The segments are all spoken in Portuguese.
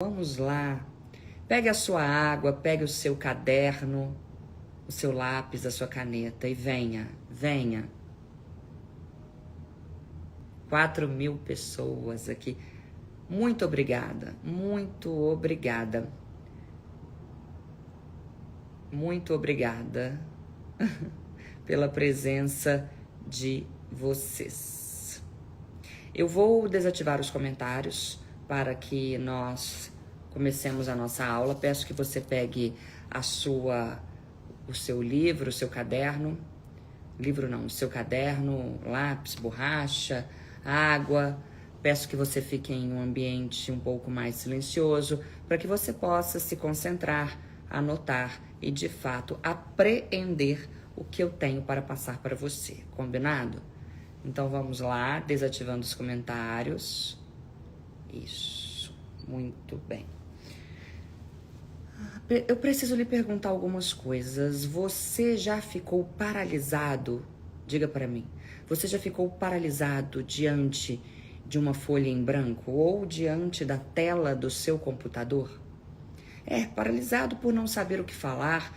Vamos lá. Pegue a sua água, pegue o seu caderno, o seu lápis, a sua caneta e venha. 4.000 pessoas aqui. Muito obrigada, muito obrigada. Muito obrigada pela presença de vocês. Eu vou desativar os comentários para que nós comecemos a nossa aula. Peço que você pegue o seu livro, o seu caderno. Livro não, o seu caderno, lápis, borracha, água. Peço que você fique em um ambiente um pouco mais silencioso para que você possa se concentrar, anotar e, de fato, apreender o que eu tenho para passar para você. Combinado? Então, vamos lá, desativando os comentários. Isso, muito bem. Eu preciso lhe perguntar algumas coisas. Você já ficou paralisado? Diga para mim. Você já ficou paralisado diante de uma folha em branco ou diante da tela do seu computador? Paralisado por não saber o que falar,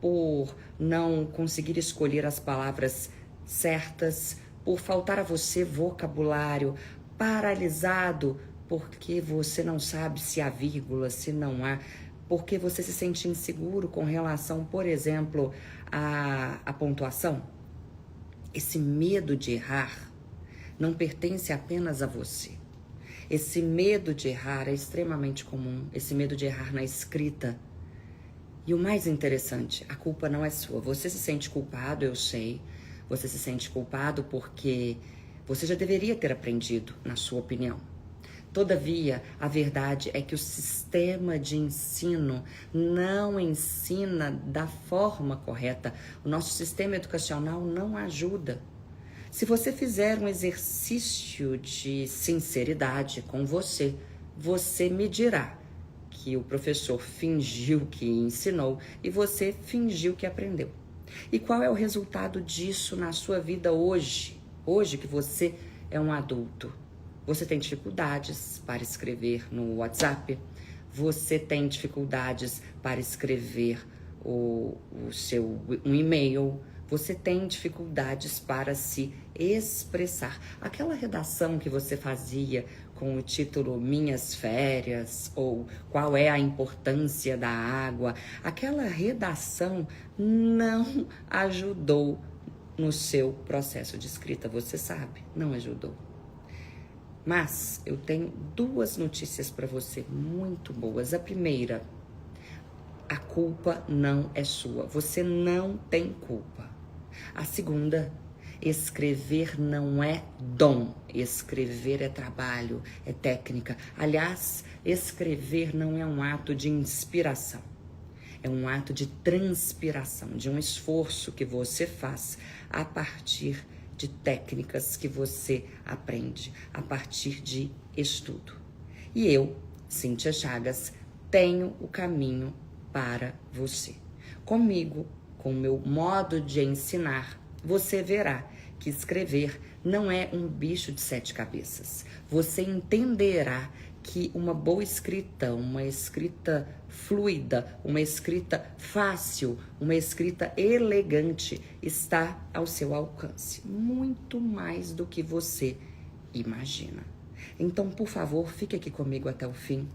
por não conseguir escolher as palavras certas, por faltar a você vocabulário, paralisado porque você não sabe se há vírgula, se não há, porque você se sente inseguro com relação, por exemplo, à pontuação. Esse medo de errar não pertence apenas a você. Esse medo de errar é extremamente comum, esse medo de errar na escrita. E o mais interessante, a culpa não é sua. Você se sente culpado, eu sei. Você se sente culpado porque você já deveria ter aprendido, na sua opinião. Todavia, a verdade é que o sistema de ensino não ensina da forma correta. O nosso sistema educacional não ajuda. Se você fizer um exercício de sinceridade com você, você me dirá que o professor fingiu que ensinou e você fingiu que aprendeu. E qual é o resultado disso na sua vida hoje? Hoje que você é um adulto. Você tem dificuldades para escrever no WhatsApp, você tem dificuldades para escrever um e-mail, você tem dificuldades para se expressar. Aquela redação que você fazia com o título Minhas Férias ou Qual é a Importância da Água, aquela redação não ajudou no seu processo de escrita, você sabe, não ajudou. Mas eu tenho duas notícias para você muito boas. A primeira, a culpa não é sua. Você não tem culpa. A segunda, escrever não é dom. Escrever é trabalho, é técnica. Aliás, escrever não é um ato de inspiração. É um ato de transpiração, de um esforço que você faz a partir de técnicas que você aprende a partir de estudo. E eu, Cíntia Chagas, tenho o caminho para você. Comigo, com o meu modo de ensinar, você verá que escrever não é um bicho de 7 cabeças. Você entenderá que uma boa escrita, uma escrita fluida, uma escrita fácil, uma escrita elegante está ao seu alcance, muito mais do que você imagina. Então, por favor, fique aqui comigo até o fim.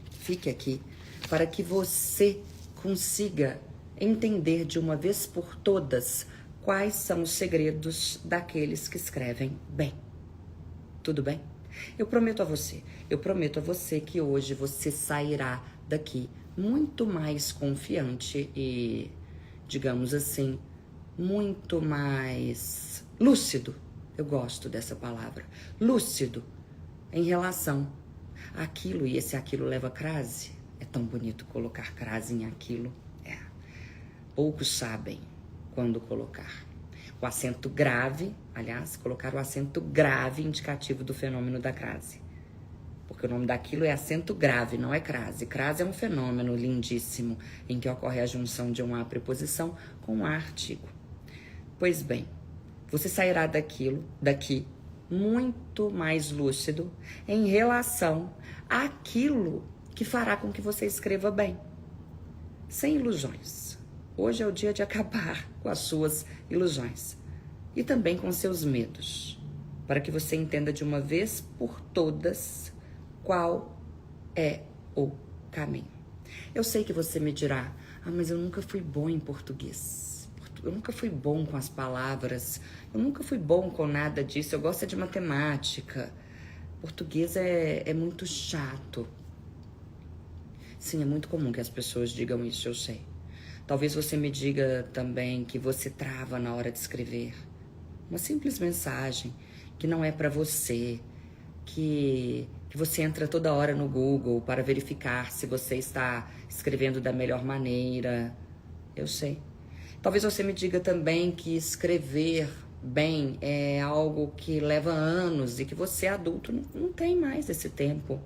Fique aqui para que você consiga entender de uma vez por todas quais são os segredos daqueles que escrevem bem. Tudo bem? Eu prometo a você que hoje você sairá daqui muito mais confiante e, digamos assim, muito mais lúcido. Eu gosto dessa palavra. Lúcido em relação àquilo, e esse aquilo leva crase. É tão bonito colocar crase em aquilo. Poucos sabem quando colocar. O acento grave, aliás, colocar o acento grave indicativo do fenômeno da crase. Porque o nome daquilo é acento grave, não é crase. Crase é um fenômeno lindíssimo em que ocorre a junção de uma preposição com um artigo. Pois bem, você sairá daqui muito mais lúcido em relação àquilo que fará com que você escreva bem, sem ilusões. Hoje é o dia de acabar com as suas ilusões e também com seus medos, para que você entenda de uma vez por todas qual é o caminho. Eu sei que você me dirá, mas eu nunca fui bom em português. Eu nunca fui bom com as palavras. Eu nunca fui bom com nada disso. Eu gosto de matemática. Português é muito chato. Sim, é muito comum que as pessoas digam isso, eu sei. Talvez você me diga também que você trava na hora de escrever. Uma simples mensagem que não é para você, que você entra toda hora no Google para verificar se você está escrevendo da melhor maneira. Eu sei. Talvez você me diga também que escrever bem é algo que leva anos e que você, adulto, não tem mais esse tempo.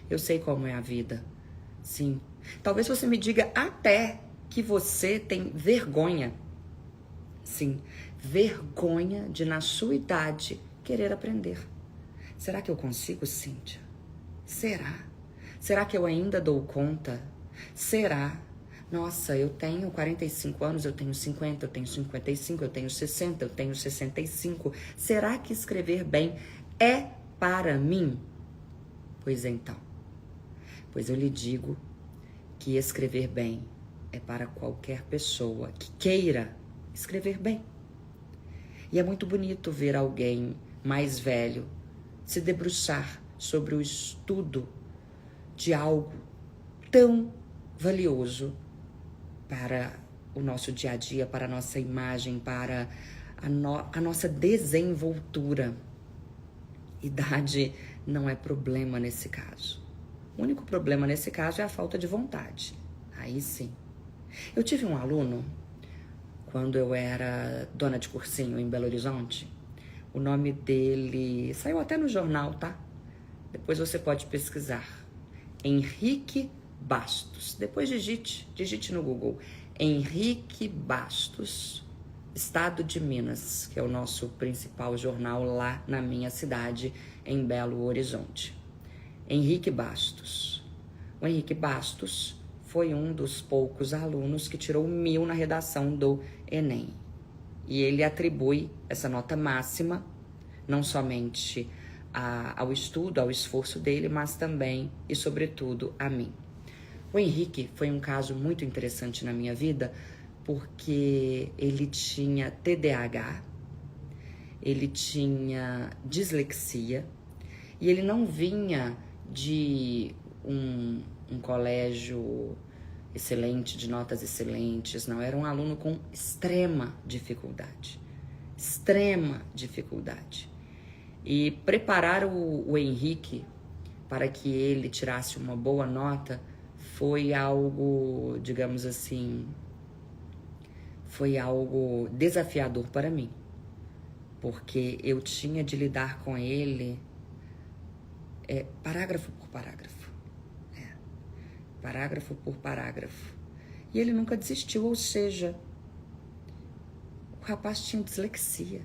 Eu sei como é a vida. Sim. Talvez você me diga até que você tem vergonha. Sim, vergonha de, na sua idade, querer aprender. Será que eu consigo, Cíntia? Será? Será que eu ainda dou conta? Será? Nossa, eu tenho 45 anos, eu tenho 50, eu tenho 55, eu tenho 60, eu tenho 65. Será que escrever bem é para mim? Pois então. Pois eu lhe digo que escrever bem é para qualquer pessoa que queira escrever bem. E é muito bonito ver alguém mais velho se debruçar sobre o estudo de algo tão valioso para o nosso dia a dia, para a nossa imagem, para a nossa desenvoltura. Idade não é problema nesse caso. O único problema nesse caso é a falta de vontade. Aí sim. Eu tive um aluno, quando eu era dona de cursinho em Belo Horizonte. O nome dele saiu até no jornal, tá? Depois você pode pesquisar. Henrique Bastos. Depois digite no Google. Henrique Bastos, Estado de Minas, que é o nosso principal jornal lá na minha cidade, em Belo Horizonte. Henrique Bastos. O Henrique Bastos foi um dos poucos alunos que tirou 1000 na redação do Enem. E ele atribui essa nota máxima, não somente ao estudo, ao esforço dele, mas também e sobretudo a mim. O Henrique foi um caso muito interessante na minha vida, porque ele tinha TDAH, ele tinha dislexia, e ele não vinha de um colégio excelente, de notas excelentes, não. Era um aluno com extrema dificuldade. Extrema dificuldade. E preparar o Henrique para que ele tirasse uma boa nota foi algo, digamos assim, foi algo desafiador para mim. Porque eu tinha de lidar com ele parágrafo por parágrafo. Parágrafo por parágrafo. E ele nunca desistiu, ou seja, o rapaz tinha dislexia.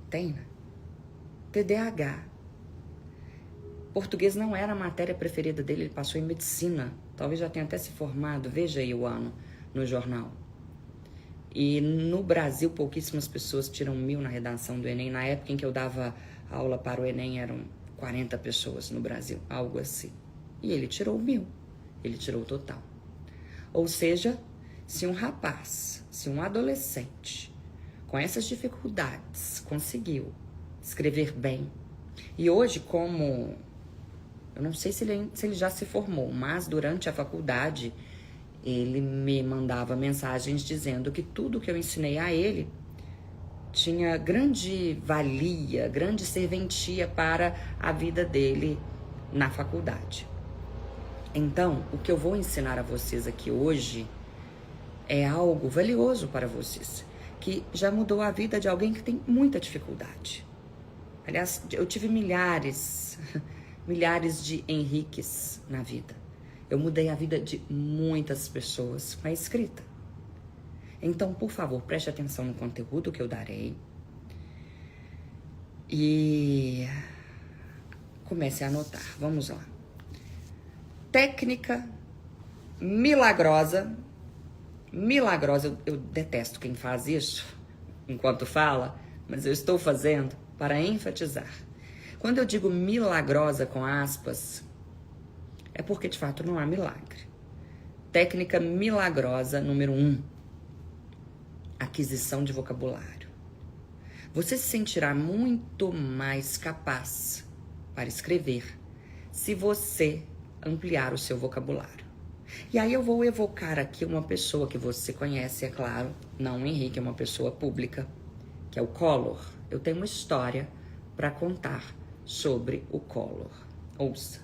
Tem, né? TDAH. Português não era a matéria preferida dele, ele passou em medicina. Talvez já tenha até se formado, veja aí o ano no jornal. E no Brasil, pouquíssimas pessoas tiram 1000 na redação do Enem. Na época em que eu dava aula para o Enem, eram 40 pessoas no Brasil, algo assim. E ele tirou 1000. Ele tirou o total. Ou seja, se um rapaz, se um adolescente com essas dificuldades conseguiu escrever bem, e hoje, como eu não sei se ele já se formou, mas durante a faculdade ele me mandava mensagens dizendo que tudo que eu ensinei a ele tinha grande valia, grande serventia para a vida dele na faculdade. Então, o que eu vou ensinar a vocês aqui hoje é algo valioso para vocês, que já mudou a vida de alguém que tem muita dificuldade. Aliás, eu tive milhares de Henriques na vida. Eu mudei a vida de muitas pessoas com a escrita. Então, por favor, preste atenção no conteúdo que eu darei e comece a anotar. Vamos lá. técnica milagrosa. Milagrosa, eu detesto quem faz isso enquanto fala, mas eu estou fazendo para enfatizar. Quando eu digo milagrosa com aspas, é porque de fato não há milagre. Técnica milagrosa número 1. Aquisição de vocabulário. Você se sentirá muito mais capaz para escrever se você ampliar o seu vocabulário. E aí eu vou evocar aqui uma pessoa que você conhece, é claro, não o Henrique, é uma pessoa pública, que é o Collor. Eu tenho uma história para contar sobre o Collor. Ouça.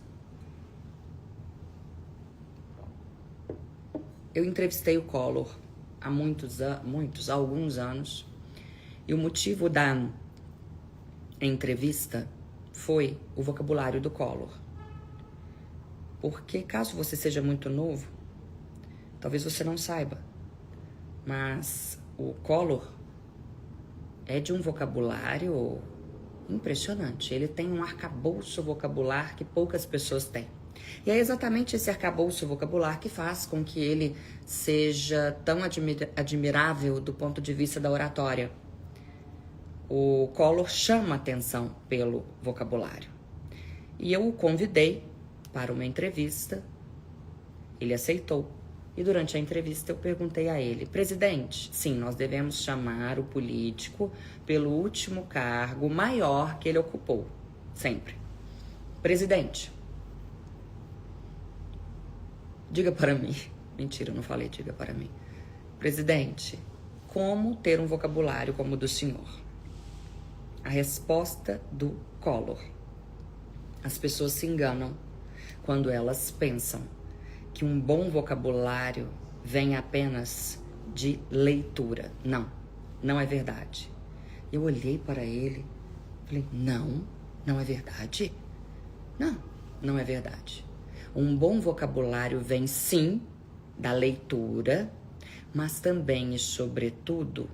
Eu entrevistei o Collor há alguns anos, e o motivo da entrevista foi o vocabulário do Collor. Porque caso você seja muito novo, talvez você não saiba, mas o Collor é de um vocabulário impressionante. Ele tem um arcabouço vocabular que poucas pessoas têm. E é exatamente esse arcabouço vocabular que faz com que ele seja tão admirável do ponto de vista da oratória. O Collor chama atenção pelo vocabulário. E eu o convidei para uma entrevista, ele aceitou. E durante a entrevista eu perguntei a ele: presidente, sim, nós devemos chamar o político pelo último cargo maior que ele ocupou, sempre. Presidente, diga para mim. Mentira, eu não falei diga para mim. Presidente, como ter um vocabulário como o do senhor? A resposta do Collor: as pessoas se enganam quando elas pensam que um bom vocabulário vem apenas de leitura. Não, não é verdade. Eu olhei para ele e falei: não é verdade. Não é verdade. Um bom vocabulário vem sim da leitura, mas também e sobretudo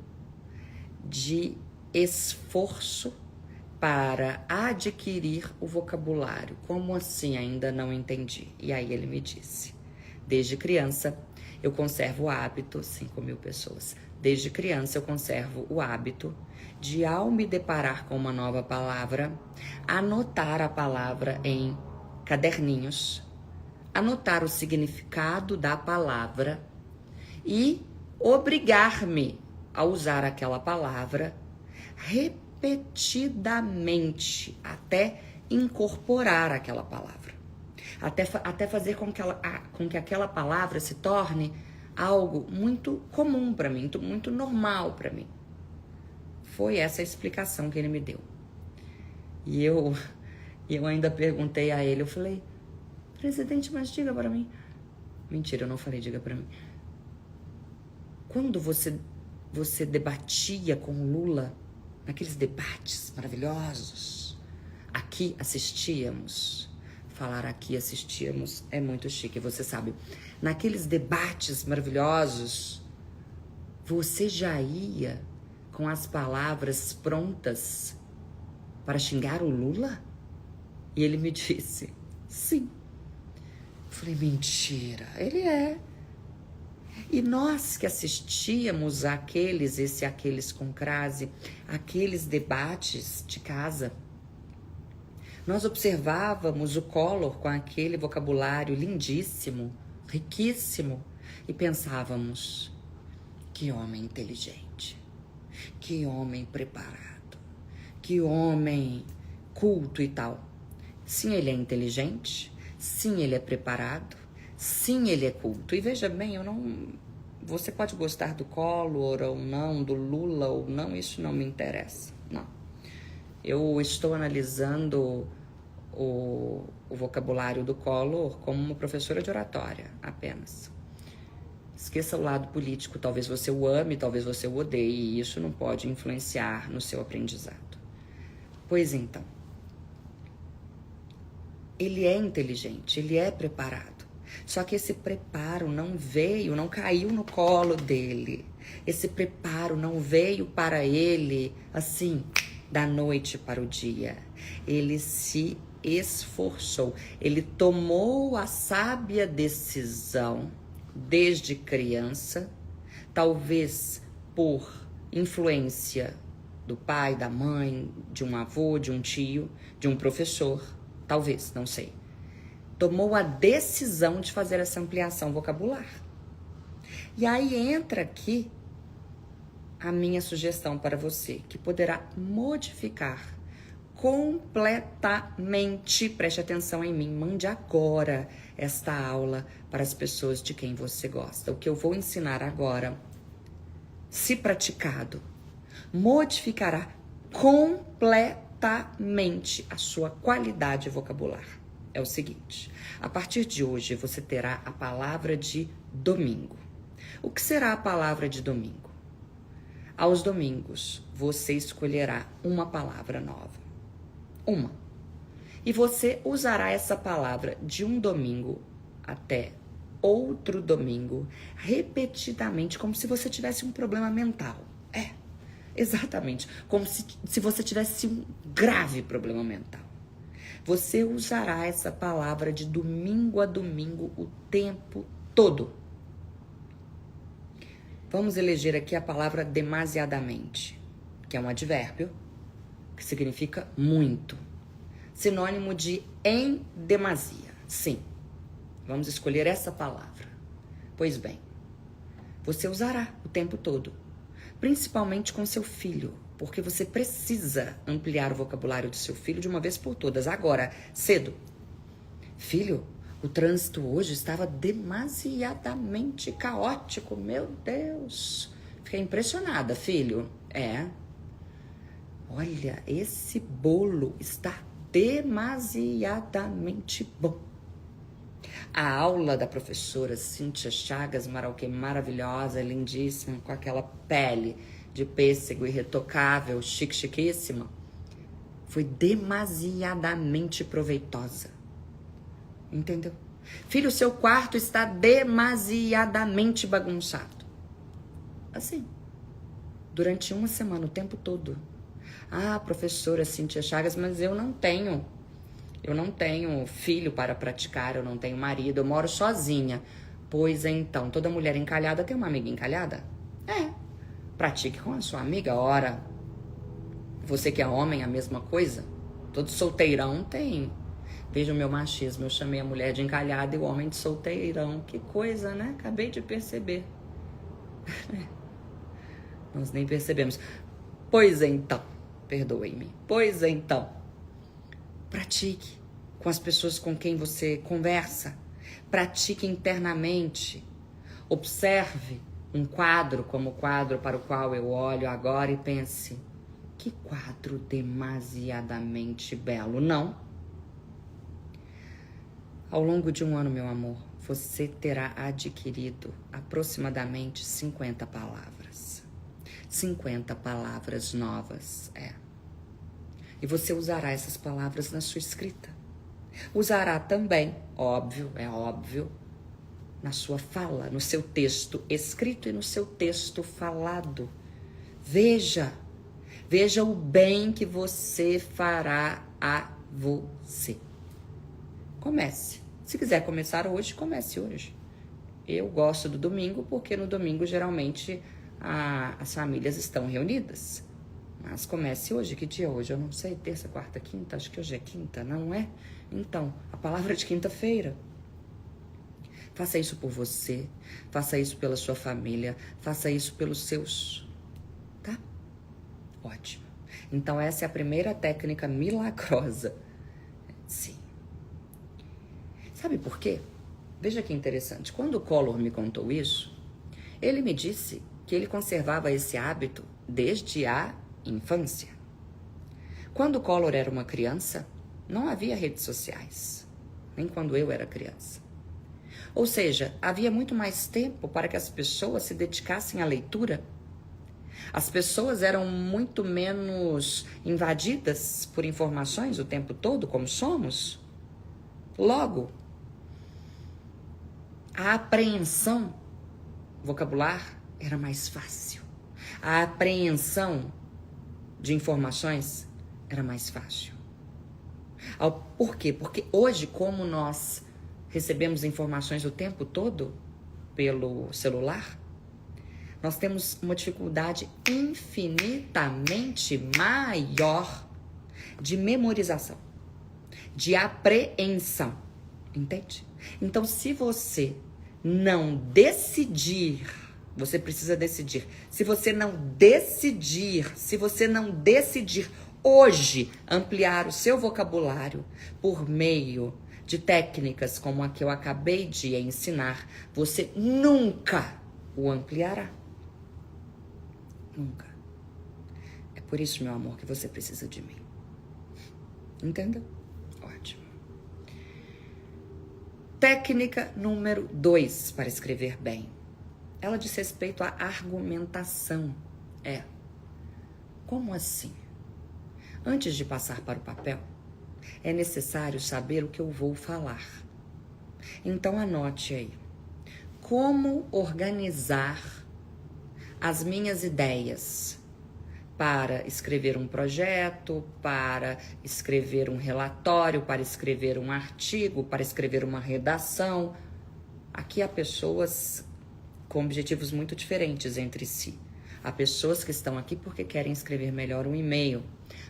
de esforço para adquirir o vocabulário. Como assim? Ainda não entendi. E aí ele me disse: desde criança eu conservo o hábito, 5.000 pessoas, desde criança eu conservo o hábito de, ao me deparar com uma nova palavra, anotar a palavra em caderninhos, anotar o significado da palavra e obrigar-me a usar aquela palavra repetidamente, até incorporar aquela palavra, até fazer com que aquela palavra se torne algo muito comum para mim, muito normal para mim. Foi essa a explicação que ele me deu. E eu ainda perguntei a ele, eu falei: presidente, mas diga para mim. Mentira, eu não falei diga para mim. Quando você debatia com o Lula, naqueles debates maravilhosos, aqui assistíamos. Falar aqui assistíamos é muito chique, você sabe. Naqueles debates maravilhosos, você já ia com as palavras prontas para xingar o Lula? E ele me disse: sim. Eu falei: mentira, ele é. E nós que assistíamos aqueles com crase, aqueles debates de casa, nós observávamos o Collor com aquele vocabulário lindíssimo, riquíssimo, e pensávamos: que homem inteligente, que homem preparado, que homem culto e tal. Sim, ele é inteligente, sim, ele é preparado, sim, ele é culto. E veja bem, você pode gostar do Collor ou não, do Lula ou não, isso não me interessa, não. Eu estou analisando o vocabulário do Collor como uma professora de oratória, apenas. Esqueça o lado político, talvez você o ame, talvez você o odeie, e isso não pode influenciar no seu aprendizado. Pois então, ele é inteligente, ele é preparado. Só que esse preparo não caiu no colo dele. Esse preparo não veio para ele, assim, da noite para o dia. Ele se esforçou. Ele tomou a sábia decisão desde criança, talvez por influência do pai, da mãe, de um avô, de um tio, de um professor, talvez, não sei. Tomou a decisão de fazer essa ampliação vocabular. E aí entra aqui a minha sugestão para você, que poderá modificar completamente, preste atenção em mim, mande agora esta aula para as pessoas de quem você gosta. O que eu vou ensinar agora, se praticado, modificará completamente a sua qualidade vocabular. É o seguinte, a partir de hoje você terá a palavra de domingo. O que será a palavra de domingo? Aos domingos, você escolherá uma palavra nova. Uma. E você usará essa palavra de um domingo até outro domingo, repetidamente, como se você tivesse um problema mental. É, exatamente. Como se você tivesse um grave problema mental. Você usará essa palavra de domingo a domingo o tempo todo. Vamos eleger aqui a palavra demasiadamente, que é um advérbio, que significa muito. Sinônimo de em demasia. Sim, vamos escolher essa palavra. Pois bem, você usará o tempo todo, principalmente com seu filho, porque você precisa ampliar o vocabulário do seu filho de uma vez por todas. Agora, cedo. Filho, o trânsito hoje estava demasiadamente caótico, meu Deus. Fiquei impressionada, filho. Olha, esse bolo está demasiadamente bom. A aula da professora Cíntia Chagas Marauquê, maravilhosa, lindíssima, com aquela pele de pêssego irretocável, chiquíssima, foi demasiadamente proveitosa. Entendeu? Filho, seu quarto está demasiadamente bagunçado. Assim, durante uma semana, o tempo todo. Ah, professora Cíntia Chagas, mas eu não tenho filho para praticar, eu não tenho marido, eu moro sozinha. Pois então, toda mulher encalhada tem uma amiga encalhada? Pratique com a sua amiga. Ora, você que é homem, a mesma coisa? Todo solteirão tem. Veja o meu machismo, eu chamei a mulher de encalhada e o homem de solteirão. Que coisa, né? Acabei de perceber. Nós nem percebemos. Pois então, perdoe-me. Pois então, pratique com as pessoas com quem você conversa. Pratique internamente. Observe um quadro como o quadro para o qual eu olho agora e pense: que quadro demasiadamente belo, não? Ao longo de um ano, meu amor, você terá adquirido aproximadamente 50 palavras. 50 palavras novas, E você usará essas palavras na sua escrita. Usará também, óbvio, na sua fala, no seu texto escrito e no seu texto falado. Veja o bem que você fará a você. Comece. Se quiser começar hoje, comece hoje. Eu gosto do domingo porque no domingo geralmente as famílias estão reunidas. Mas comece hoje. Que dia é hoje? Eu não sei. Terça, quarta, quinta? Acho que hoje é quinta, não é? Então, a palavra de quinta-feira. Faça isso por você. Faça isso pela sua família. Faça isso pelos seus. Tá? Ótimo. Então, essa é a primeira técnica milagrosa. Sim. Sabe por quê? Veja que interessante. Quando o Collor me contou isso, ele me disse que ele conservava esse hábito desde a infância. Quando o Collor era uma criança, não havia redes sociais, nem quando eu era criança. Ou seja, havia muito mais tempo para que as pessoas se dedicassem à leitura. As pessoas eram muito menos invadidas por informações o tempo todo, como somos. Logo, a apreensão vocabular era mais fácil. A apreensão de informações era mais fácil. Por quê? Porque hoje, como nós recebemos informações o tempo todo pelo celular, nós temos uma dificuldade infinitamente maior de memorização, de apreensão, entende? Então, se você não decidir, você precisa decidir. Se você não decidir hoje ampliar o seu vocabulário por meio de técnicas como a que eu acabei de ensinar, você nunca o ampliará. Nunca. É por isso, meu amor, que você precisa de mim. Entendeu? Ótimo. Técnica número 2 para escrever bem. Ela diz respeito à argumentação. Como assim? Antes de passar para o papel, é necessário saber o que eu vou falar. Então anote aí. Como organizar as minhas ideias para escrever um projeto, para escrever um relatório, para escrever um artigo, para escrever uma redação. Aqui há pessoas com objetivos muito diferentes entre si. Há pessoas que estão aqui porque querem escrever melhor um e-mail.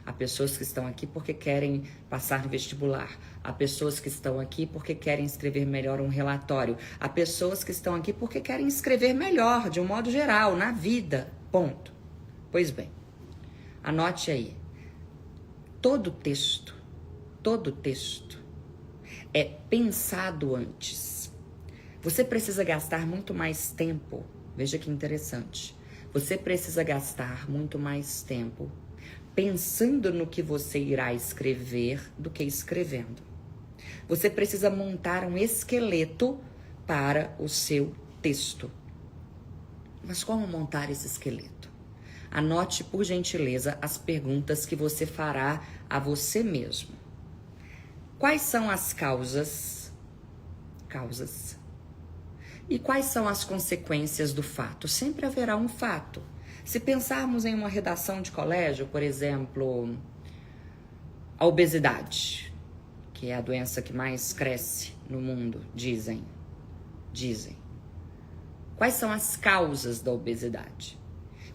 Há pessoas que estão aqui porque querem passar no vestibular. Há pessoas que estão aqui porque querem escrever melhor um relatório. Há pessoas que estão aqui porque querem escrever melhor, de um modo geral, na vida. Ponto. Pois bem, anote aí. Todo texto é pensado antes. Você precisa gastar muito mais tempo. Veja que interessante. Você precisa gastar muito mais tempo pensando no que você irá escrever do que escrevendo. Você precisa montar um esqueleto para o seu texto. Mas como montar esse esqueleto? Anote, por gentileza, as perguntas que você fará a você mesmo. Quais são as causas? E quais são as consequências do fato? Sempre haverá um fato. Se pensarmos em uma redação de colégio, por exemplo, a obesidade, que é a doença que mais cresce no mundo, dizem. Quais são as causas da obesidade?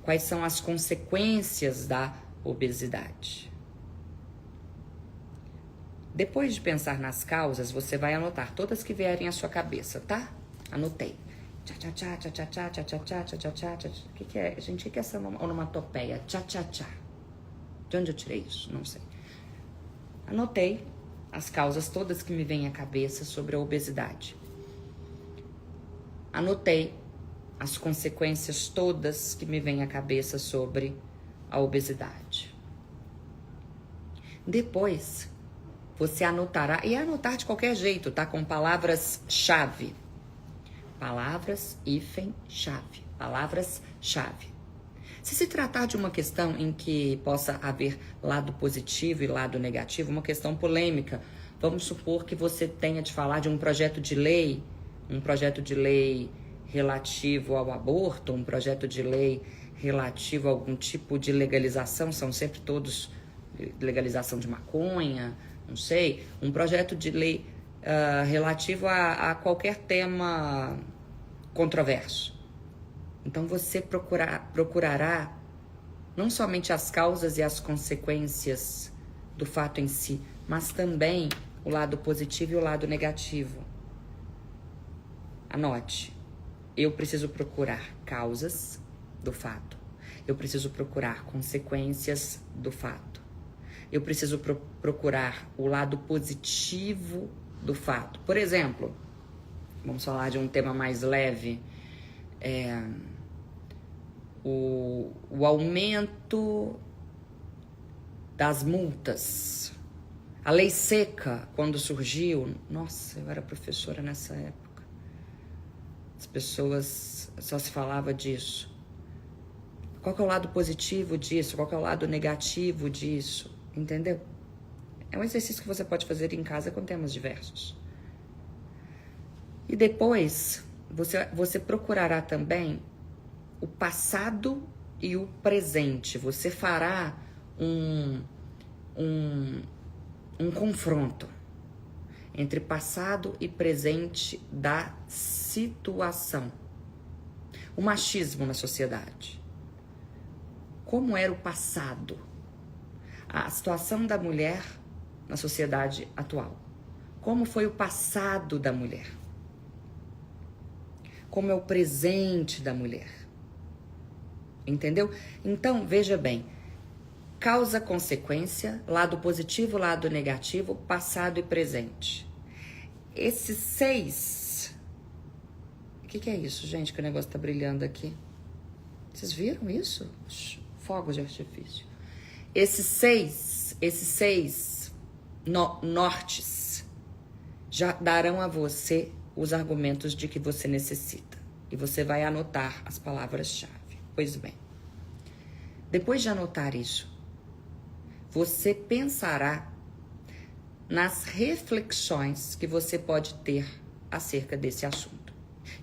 Quais são as consequências da obesidade? Depois de pensar nas causas, você vai anotar todas que vierem à sua cabeça, tá? Anotei. O que é? Gente, o que é essa onomatopeia? Tchá. De onde eu tirei isso? Não sei. Anotei as causas todas que me vêm à cabeça sobre a obesidade. Anotei as consequências todas que me vêm à cabeça sobre a obesidade. Depois, você anotará, e anotar de qualquer jeito, tá? Com palavras-chave. Palavras-chave. Se se tratar de uma questão em que possa haver lado positivo e lado negativo, uma questão polêmica, vamos supor que você tenha de falar de um projeto de lei relativo ao aborto, um projeto de lei relativo a algum tipo de legalização, são sempre todos legalização de maconha, não sei, um projeto de lei relativo a qualquer tema controverso. Então você procurará não somente as causas e as consequências do fato em si, mas também o lado positivo e o lado negativo. Anote, eu preciso procurar causas do fato, eu preciso procurar consequências do fato, eu preciso procurar o lado positivo do fato. Por exemplo, vamos falar de um tema mais leve, o aumento das multas. A lei seca, quando surgiu, nossa, eu era professora nessa época. As pessoas só se falava disso. Qual que é o lado positivo disso? Qual que é o lado negativo disso? Entendeu? É um exercício que você pode fazer em casa com temas diversos. E depois, você procurará também o passado e o presente. Você fará um confronto entre passado e presente da situação. O machismo na sociedade. Como era o passado? A situação da mulher na sociedade atual. Como foi o passado da mulher? Como é o presente da mulher? Entendeu? Então, veja bem. Causa, consequência, lado positivo, lado negativo, passado e presente. Esses 6... O que é isso, gente? Que o negócio tá brilhando aqui. Vocês viram isso? Fogos de artifício. Esses seis nortes já darão a você os argumentos de que você necessita. E você vai anotar as palavras-chave. Pois bem, depois de anotar isso, você pensará nas reflexões que você pode ter acerca desse assunto.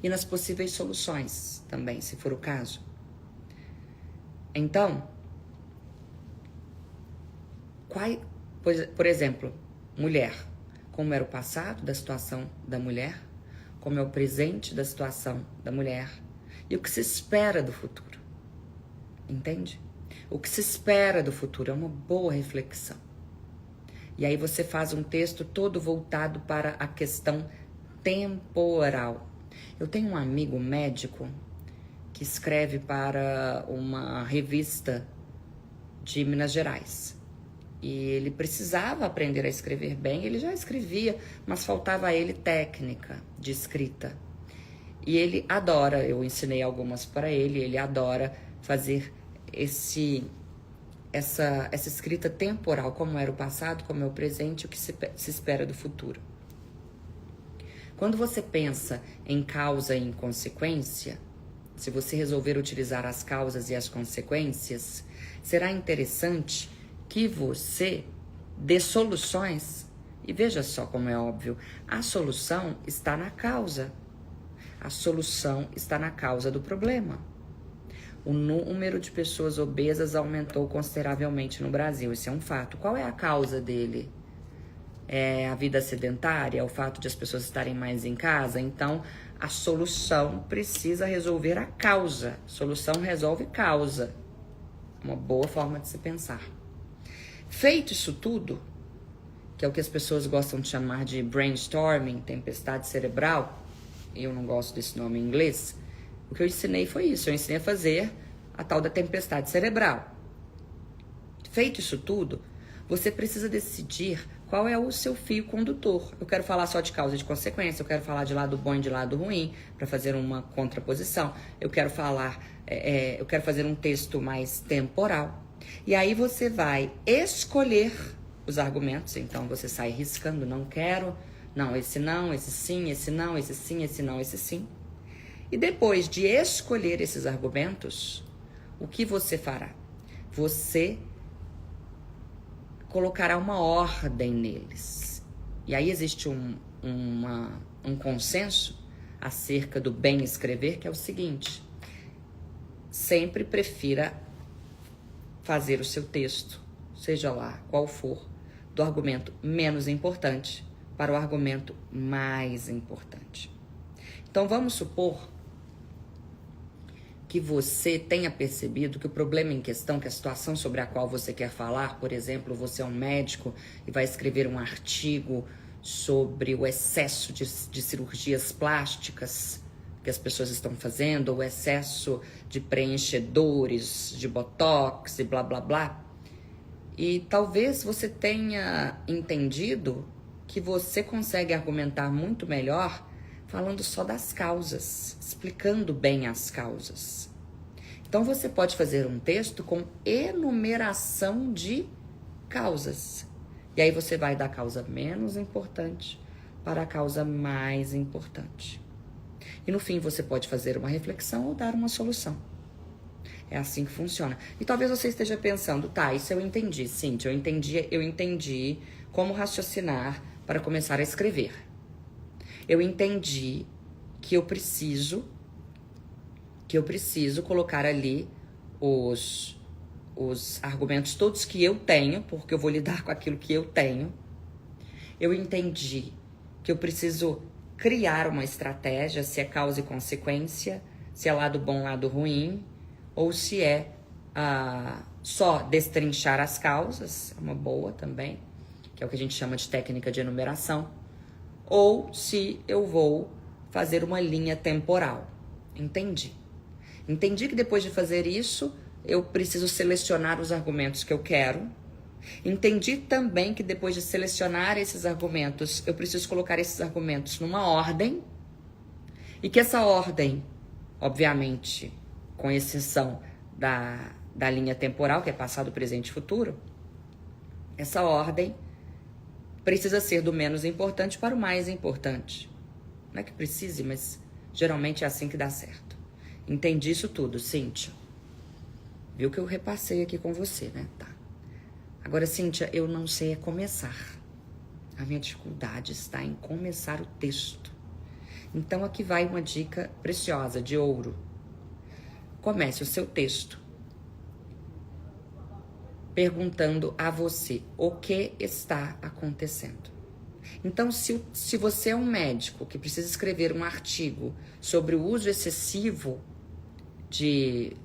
E nas possíveis soluções também, se for o caso. Então, por exemplo, mulher. Como era o passado da situação da mulher, como é o presente da situação da mulher e o que se espera do futuro. Entende? O que se espera do futuro é uma boa reflexão. E aí você faz um texto todo voltado para a questão temporal. Eu tenho um amigo médico que escreve para uma revista de Minas Gerais. E ele precisava aprender a escrever bem, ele já escrevia, mas faltava a ele técnica de escrita. E ele adora, eu ensinei algumas para ele, ele adora fazer essa escrita temporal, como era o passado, como é o presente, o que se espera do futuro. Quando você pensa em causa e em consequência, se você resolver utilizar as causas e as consequências, será interessante que você dê soluções. E veja só como é óbvio, a solução está na causa. A solução está na causa do problema. O número de pessoas obesas aumentou consideravelmente no Brasil, isso é um fato. Qual é a causa dele? É a vida sedentária? É o fato de as pessoas estarem mais em casa? Então, a solução precisa resolver a causa. Solução resolve causa. Uma boa forma de se pensar. Feito isso tudo, que é o que as pessoas gostam de chamar de brainstorming, tempestade cerebral, eu não gosto desse nome em inglês, o que eu ensinei foi isso, eu ensinei a fazer a tal da tempestade cerebral. Feito isso tudo, você precisa decidir qual é o seu fio condutor. Eu quero falar só de causa e de consequência, eu quero falar de lado bom e de lado ruim, para fazer uma contraposição, eu quero fazer um texto mais temporal. E aí você vai escolher os argumentos, então você sai riscando, não quero, não, esse sim, esse não, esse sim, esse não, esse sim. E depois de escolher esses argumentos, o que você fará? Você colocará uma ordem neles. E aí existe um consenso acerca do bem escrever, que é o seguinte: sempre prefira fazer o seu texto, seja lá qual for, do argumento menos importante para o argumento mais importante. Então vamos supor que você tenha percebido que o problema em questão, que a situação sobre a qual você quer falar, por exemplo, você é um médico e vai escrever um artigo sobre o excesso de cirurgias plásticas que as pessoas estão fazendo, o excesso de preenchedores, de botox e blá blá blá. E talvez você tenha entendido que você consegue argumentar muito melhor falando só das causas, explicando bem as causas. Então você pode fazer um texto com enumeração de causas. E aí você vai da causa menos importante para a causa mais importante. E no fim você pode fazer uma reflexão ou dar uma solução. É assim que funciona. E talvez você esteja pensando, tá, isso eu entendi, Cíntia, eu entendi como raciocinar para começar a escrever. Eu entendi que eu preciso colocar ali os argumentos todos que eu tenho, porque eu vou lidar com aquilo que eu tenho, eu entendi que eu preciso criar uma estratégia, se é causa e consequência, se é lado bom, lado ruim, ou se é só destrinchar as causas, é uma boa também, que é o que a gente chama de técnica de enumeração, ou se eu vou fazer uma linha temporal. Entendi. Entendi que depois de fazer isso, eu preciso selecionar os argumentos que eu quero. Entendi também que depois de selecionar esses argumentos, eu preciso colocar esses argumentos numa ordem, e que essa ordem, obviamente, com exceção da linha temporal, que é passado, presente e futuro, essa ordem precisa ser do menos importante para o mais importante. Não é que precise, mas geralmente é assim que dá certo. Entendi isso tudo, Cíntia. Viu que eu repassei aqui com você, né? Tá. Agora, Cíntia, eu não sei começar. A minha dificuldade está em começar o texto. Então, aqui vai uma dica preciosa, de ouro. Comece o seu texto perguntando a você o que está acontecendo. Então, se você é um médico que precisa escrever um artigo sobre o uso excessivo de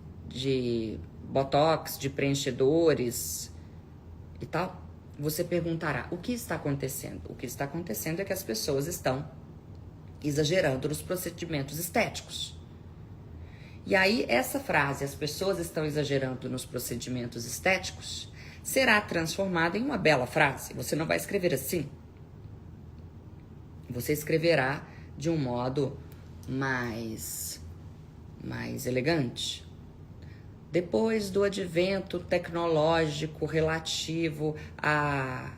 botox, de preenchedores e tal, você perguntará: o que está acontecendo? O que está acontecendo é que as pessoas estão exagerando nos procedimentos estéticos. E aí, essa frase, as pessoas estão exagerando nos procedimentos estéticos, será transformada em uma bela frase. Você não vai escrever assim. Você escreverá de um modo mais elegante. Depois do advento tecnológico relativo à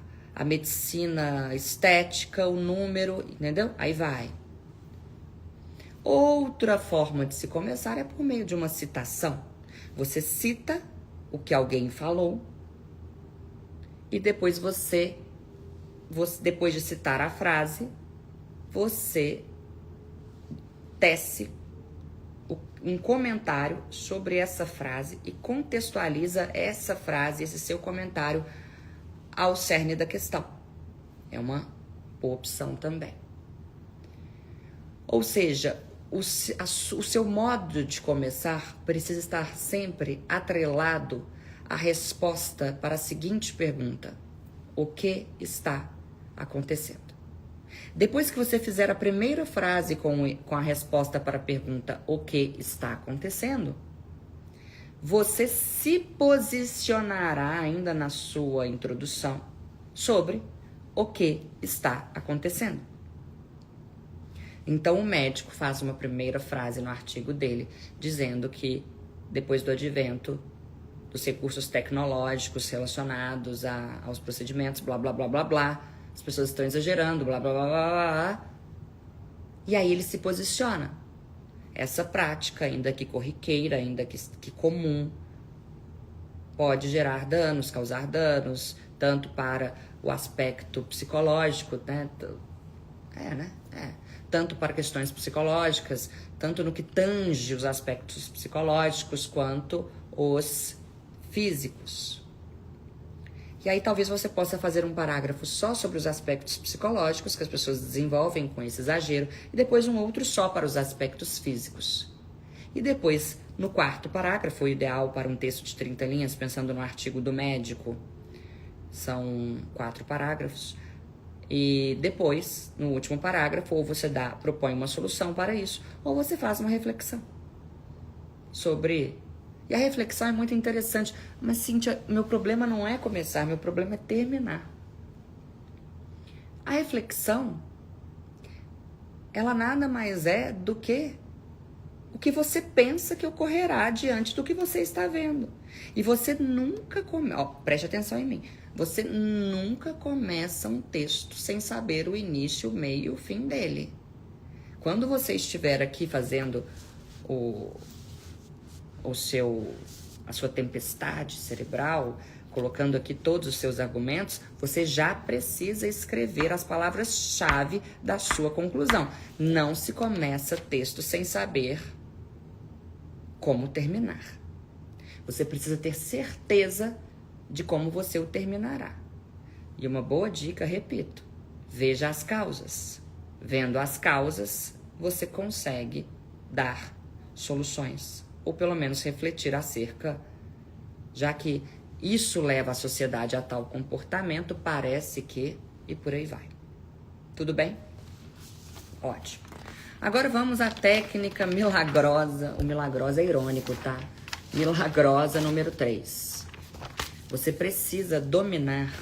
medicina estética, o número, entendeu? Aí vai. Outra forma de se começar é por meio de uma citação. Você cita o que alguém falou e depois depois de citar a frase, você tece um comentário sobre essa frase e contextualiza essa frase, esse seu comentário, ao cerne da questão. É uma boa opção também. Ou seja, o seu modo de começar precisa estar sempre atrelado à resposta para a seguinte pergunta: o que está acontecendo? Depois que você fizer a primeira frase com a resposta para a pergunta o que está acontecendo, você se posicionará ainda na sua introdução sobre o que está acontecendo. Então, o médico faz uma primeira frase no artigo dele, dizendo que depois do advento dos recursos tecnológicos relacionados aos procedimentos, blá, blá, blá, blá, blá, as pessoas estão exagerando, blá, blá, blá, blá, blá. E aí ele se posiciona. Essa prática, ainda que corriqueira, ainda que comum, pode gerar danos, causar danos, tanto para o aspecto psicológico, né? Tanto para questões psicológicas, tanto no que tange os aspectos psicológicos, quanto os físicos. E aí talvez você possa fazer um parágrafo só sobre os aspectos psicológicos que as pessoas desenvolvem com esse exagero, e depois um outro só para os aspectos físicos. E depois, no quarto parágrafo, o ideal para um texto de 30 linhas, pensando no artigo do médico, são 4 parágrafos. E depois, no último parágrafo, ou você propõe uma solução para isso, ou você faz uma reflexão sobre... E a reflexão é muito interessante. Mas, Cíntia, meu problema não é começar, meu problema é terminar. A reflexão, ela nada mais é do que o que você pensa que ocorrerá diante do que você está vendo. E você nunca preste atenção em mim. Você nunca começa um texto sem saber o início, o meio e o fim dele. Quando você estiver aqui fazendo a sua tempestade cerebral, colocando aqui todos os seus argumentos, você já precisa escrever as palavras-chave da sua conclusão. Não se começa texto sem saber como terminar. Você precisa ter certeza de como você o terminará. E uma boa dica, repito, Veja as causas. Vendo as causas, você consegue dar soluções, ou pelo menos refletir acerca, já que isso leva a sociedade a tal comportamento, parece que, e por aí vai. Tudo bem? Ótimo. Agora vamos à técnica milagrosa. O milagrosa é irônico, tá? Milagrosa número 3. Você precisa dominar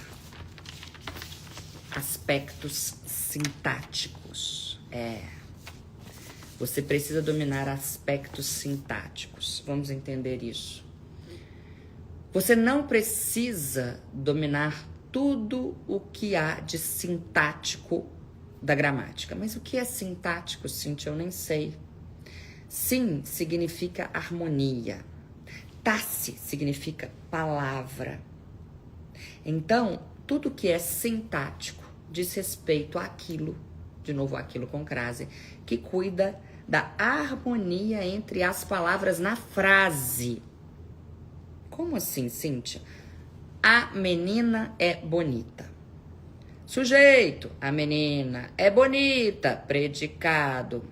aspectos sintáticos. Você precisa dominar aspectos sintáticos. Vamos entender isso. Você não precisa dominar tudo o que há de sintático da gramática. Mas o que é sintático, Cíntia? Eu nem sei. Sim significa harmonia. Tasse significa palavra. Então, tudo que é sintático diz respeito àquilo, de novo aquilo com crase, que cuida da harmonia entre as palavras na frase. Como assim, Cíntia? A menina é bonita. Sujeito, a menina é bonita, predicado.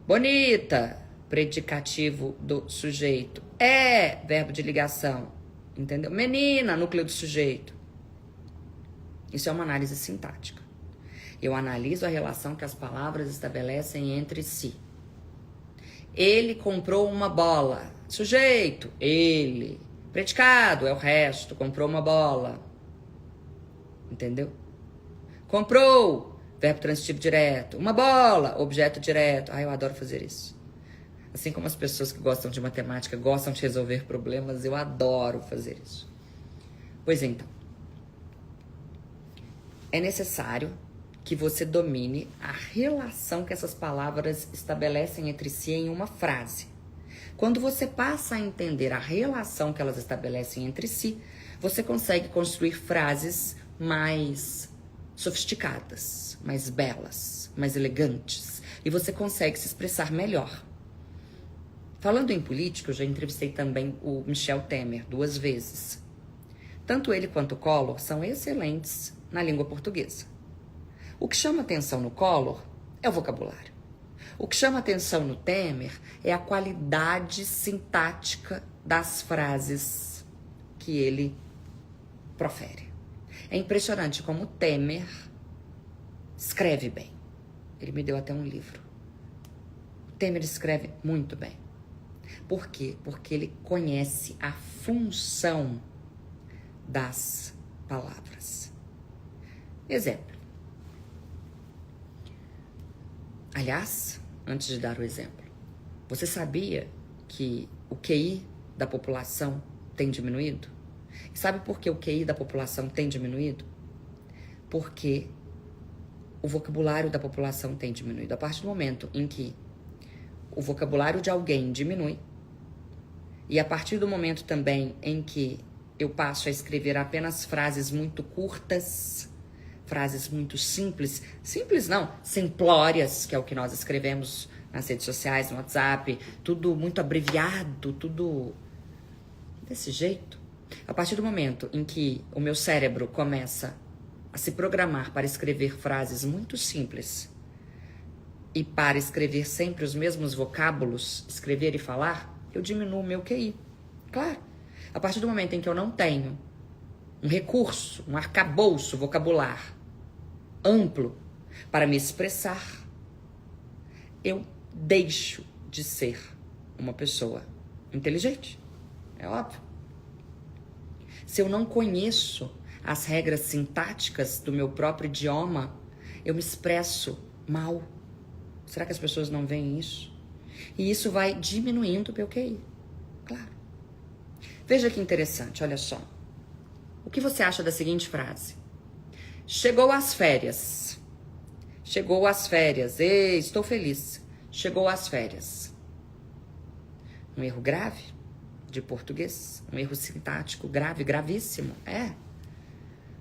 Bonita, predicativo do sujeito. É, verbo de ligação, entendeu? Menina, núcleo do sujeito. Isso é uma análise sintática. Eu analiso a relação que as palavras estabelecem entre si. Ele comprou uma bola. Sujeito, ele. Predicado é o resto, comprou uma bola. Entendeu? Comprou, verbo transitivo direto. Uma bola, objeto direto. Eu adoro fazer isso. Assim como as pessoas que gostam de matemática gostam de resolver problemas, eu adoro fazer isso. Pois então, é necessário que você domine a relação que essas palavras estabelecem entre si em uma frase. Quando você passa a entender a relação que elas estabelecem entre si, você consegue construir frases mais sofisticadas, mais belas, mais elegantes, e você consegue se expressar melhor. Falando em política, eu já entrevistei também o Michel Temer 2 vezes. Tanto ele quanto o Collor são excelentes na língua portuguesa. O que chama atenção no Collor é o vocabulário. O que chama atenção no Temer é a qualidade sintática das frases que ele profere. É impressionante como o Temer escreve bem. Ele me deu até um livro. O Temer escreve muito bem. Por quê? Porque ele conhece a função das palavras. Exemplo. Aliás, antes de dar o exemplo, você sabia que o QI da população tem diminuído? E sabe por que o QI da população tem diminuído? Porque o vocabulário da população tem diminuído. A partir do momento em que o vocabulário de alguém diminui, e a partir do momento também em que eu passo a escrever apenas frases muito curtas, frases muito simples, simples não, simplórias, que é o que nós escrevemos nas redes sociais, no WhatsApp, tudo muito abreviado, tudo desse jeito. A partir do momento em que o meu cérebro começa a se programar para escrever frases muito simples e para escrever sempre os mesmos vocábulos, escrever e falar, eu diminuo o meu QI. Claro. A partir do momento em que eu não tenho um recurso, um arcabouço vocabular amplo para me expressar, eu deixo de ser uma pessoa inteligente. É óbvio. Se eu não conheço as regras sintáticas do meu próprio idioma, eu me expresso mal. Será que as pessoas não veem isso? E isso vai diminuindo o meu QI. Claro. Veja que interessante, olha só. O que você acha da seguinte frase? Chegou às férias. Chegou às férias. Ei, estou feliz. Chegou às férias. Um erro grave de português. Um erro sintático grave, gravíssimo. É.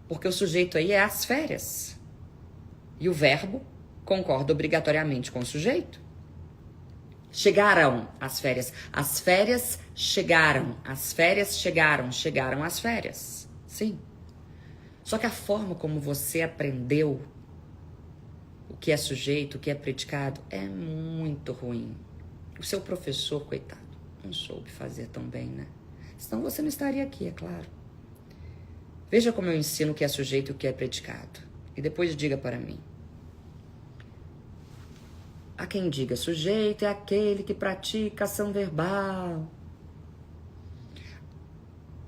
Porque o sujeito aí é as férias. E o verbo concorda obrigatoriamente com o sujeito. Chegaram as férias. As férias chegaram. As férias chegaram. Chegaram as férias. Sim. Só que a forma como você aprendeu o que é sujeito, o que é predicado, é muito ruim. O seu professor, coitado, não soube fazer tão bem, né? Senão você não estaria aqui, é claro. Veja como eu ensino o que é sujeito e o que é predicado. E depois diga para mim. Há quem diga, sujeito é aquele que pratica ação verbal.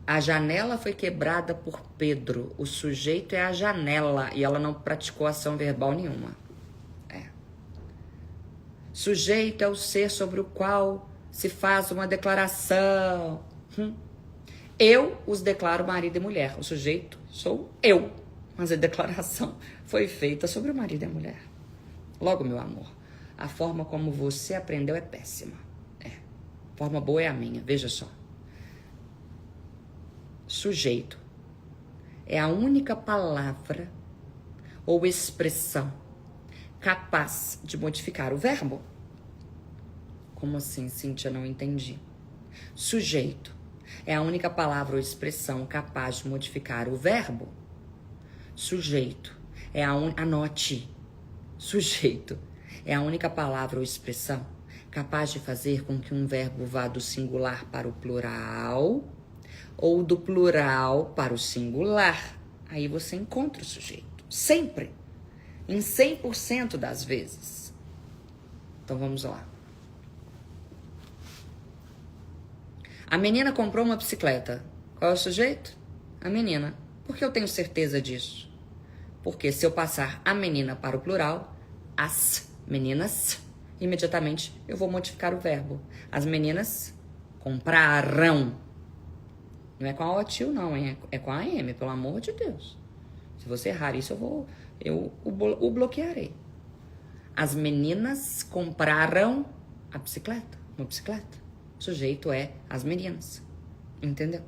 A janela foi quebrada por Pedro. O sujeito é a janela e ela não praticou ação verbal nenhuma. Sujeito é o ser sobre o qual se faz uma declaração. Eu os declaro marido e mulher. O sujeito sou eu. Mas a declaração foi feita sobre o marido e a mulher. Logo, meu amor, a forma como você aprendeu é péssima. A forma boa é a minha, veja só. Sujeito é a única palavra ou expressão capaz de modificar o verbo. Como assim, Cíntia? Não entendi. Sujeito é a única palavra ou expressão capaz de modificar o verbo. Sujeito é anote. Sujeito é a única palavra ou expressão capaz de fazer com que um verbo vá do singular para o plural ou do plural para o singular. Aí você encontra o sujeito. Sempre. Em 100% das vezes. Então vamos lá. A menina comprou uma bicicleta. Qual é o sujeito? A menina. Por que eu tenho certeza disso? Porque se eu passar a menina para o plural, as meninas, imediatamente eu vou modificar o verbo. As meninas compraram. Não é com a OTIL, não, hein? É com a AM, pelo amor de Deus. Se você errar isso, eu o bloquearei. As meninas compraram a bicicleta, uma bicicleta. O sujeito é as meninas. Entendeu?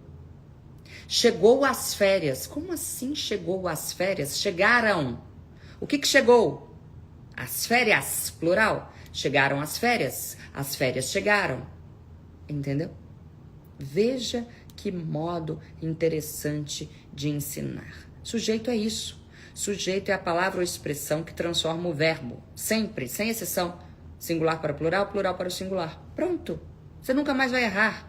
Chegou às férias. Como assim chegou às férias? Chegaram. O que chegou? As férias, plural. Chegaram as férias. As férias chegaram. Entendeu? Veja que modo interessante de ensinar. Sujeito é isso. Sujeito é a palavra ou expressão que transforma o verbo. Sempre, sem exceção. Singular para plural, plural para o singular. Pronto. Você nunca mais vai errar.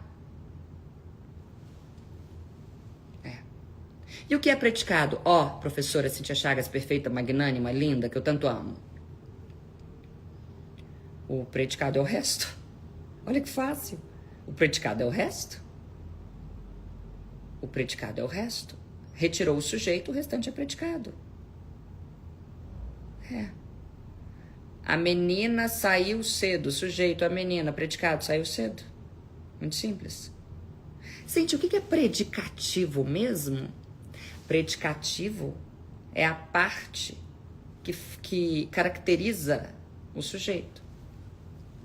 E o que é predicado? Professora Cíntia Chagas, perfeita, magnânima, linda, que eu tanto amo. O predicado é o resto. Olha que fácil. O predicado é o resto. O predicado é o resto. Retirou o sujeito, o restante é predicado. A menina saiu cedo. Sujeito, a menina. Predicado, saiu cedo. Muito simples. Gente, o que é predicativo mesmo? Predicativo é a parte que caracteriza o sujeito.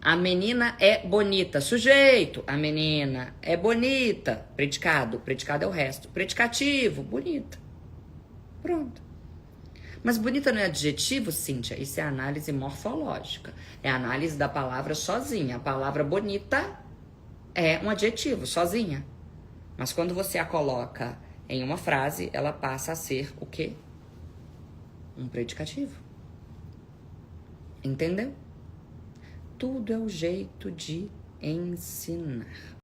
A menina é bonita. Sujeito, a menina é bonita. Predicado, predicado é o resto. Predicativo, bonita. Pronto. Mas bonita não é adjetivo, Cíntia? Isso é análise morfológica. É a análise da palavra sozinha. A palavra bonita é um adjetivo, sozinha. Mas quando você a coloca em uma frase, ela passa a ser o quê? Um predicativo. Entendeu? Tudo é o jeito de ensinar.